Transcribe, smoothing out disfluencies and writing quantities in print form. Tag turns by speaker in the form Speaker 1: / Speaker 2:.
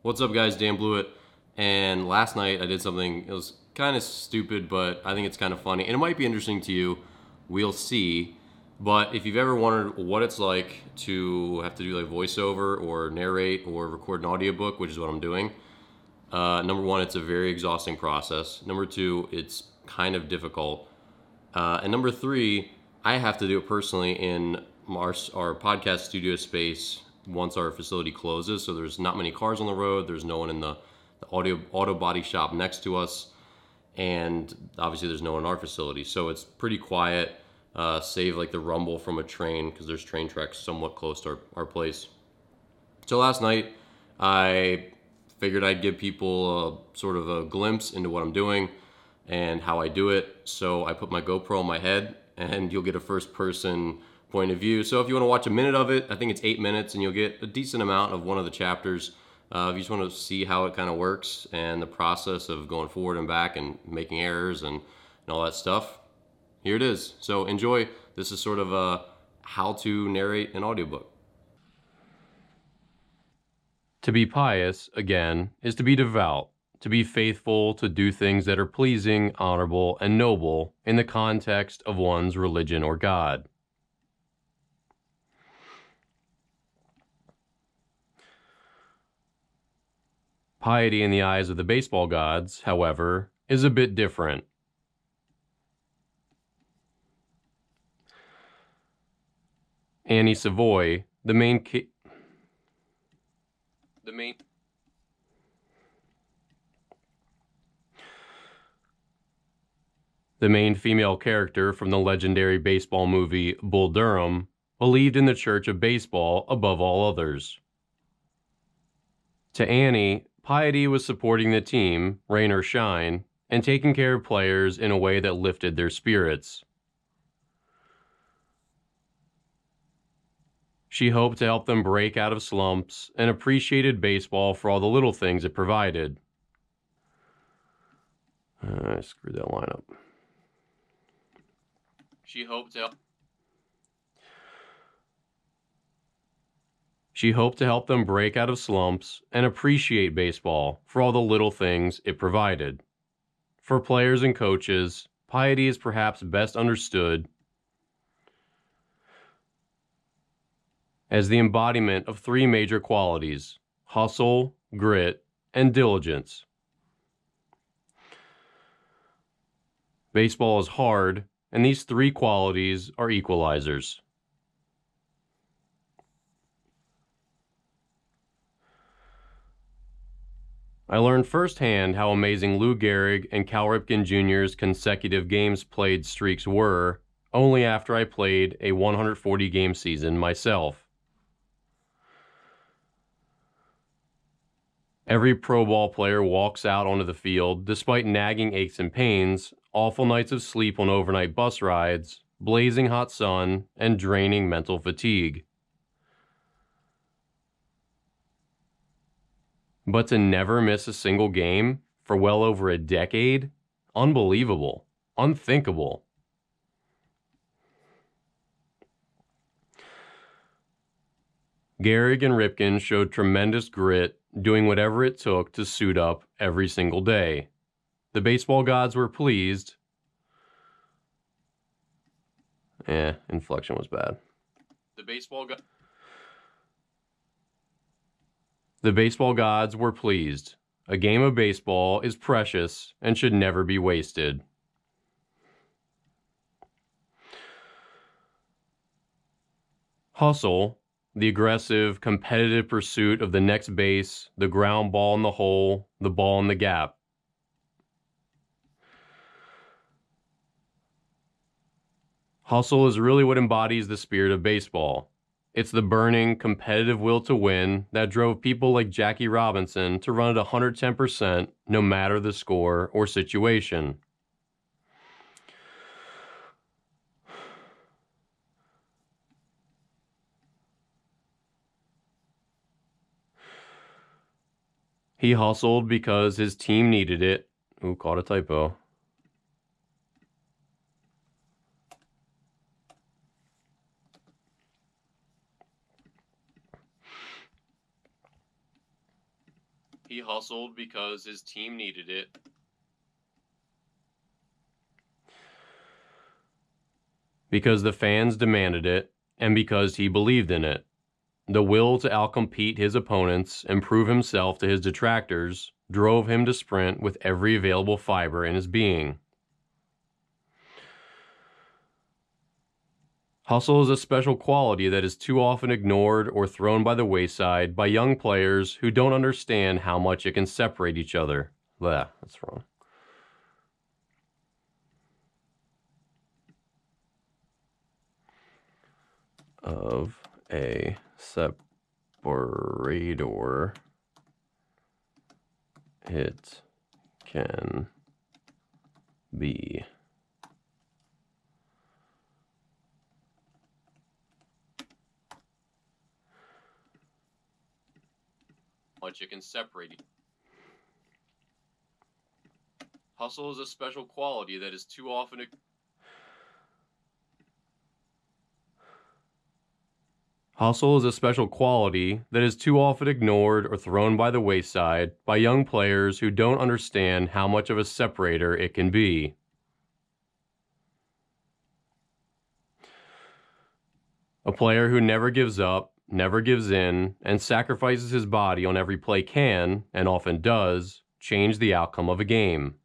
Speaker 1: What's up, guys? Dan Blewett. And last night I did something, it was kind of stupid, but I think it's kind of funny. And it might be interesting to you. We'll see. But if you've ever wondered what it's like to have to do like voiceover or narrate or record an audiobook, which is what I'm doing, number one, it's a very exhausting process. Number two, it's kind of difficult. And number three, I have to do it personally in our podcast studio space once our facility closes. So there's not many cars on the road. There's no one in the auto body shop next to us. And obviously there's no one in our facility. So it's pretty quiet, save like the rumble from a train because there's train tracks somewhat close to our place. So last night I figured I'd give people a, sort of a glimpse into what I'm doing and how I do it. So I put my GoPro on my head and you'll get a first person point of view. So if you want to watch a minute of it, I think it's 8 minutes and you'll get a decent amount of one of the chapters. If you just want to see how it kind of works and the process of going forward and back and making errors and all that stuff, here it is. So enjoy. This is sort of a how to narrate an audiobook. To be pious, again, is to be devout, to be faithful, to do things that are pleasing, honorable, and noble in the context of one's religion or God. Piety in the eyes of the baseball gods, however, is a bit different. Annie Savoy, the main female character from the legendary baseball movie Bull Durham, believed in the Church of Baseball above all others. To Annie, piety was supporting the team, rain or shine, and taking care of players in a way that lifted their spirits. She hoped to help them break out of slumps and appreciated baseball for all the little things it provided. I screwed that line up. She hoped to help them break out of slumps and appreciate baseball for all the little things it provided. For players and coaches, piety is perhaps best understood as the embodiment of three major qualities: hustle, grit, and diligence. Baseball is hard, and these three qualities are equalizers. I learned firsthand how amazing Lou Gehrig and Cal Ripken Jr.'s consecutive games played streaks were only after I played a 140-game season myself. Every pro ball player walks out onto the field despite nagging aches and pains, awful nights of sleep on overnight bus rides, blazing hot sun, and draining mental fatigue. But to never miss a single game for well over a decade? Unbelievable. Unthinkable. Gehrig and Ripken showed tremendous grit, doing whatever it took to suit up every single day. The baseball gods were pleased. Inflection was bad. The baseball gods were pleased. A game of baseball is precious and should never be wasted. Hustle, the aggressive, competitive pursuit of the next base, the ground ball in the hole, the ball in the gap. Hustle is really what embodies the spirit of baseball. It's the burning, competitive will to win that drove people like Jackie Robinson to run at 110% no matter the score or situation. He hustled because his team needed it. Ooh, caught a typo. He hustled because his team needed it. Because the fans demanded it, and because he believed in it. The will to outcompete his opponents and prove himself to his detractors drove him to sprint with every available fiber in his being. Hustle is a special quality that is too often ignored or thrown by the wayside by young players who don't understand how much it can separate each other. Blah, that's wrong. Of a separator, it can be. Much it can separate. Hustle is a special quality that is too often. Hustle is a special quality that is too often ignored or thrown by the wayside by young players who don't understand how much of a separator it can be. A player who never gives up, never gives in, and sacrifices his body on every play can, and often does, change the outcome of a game.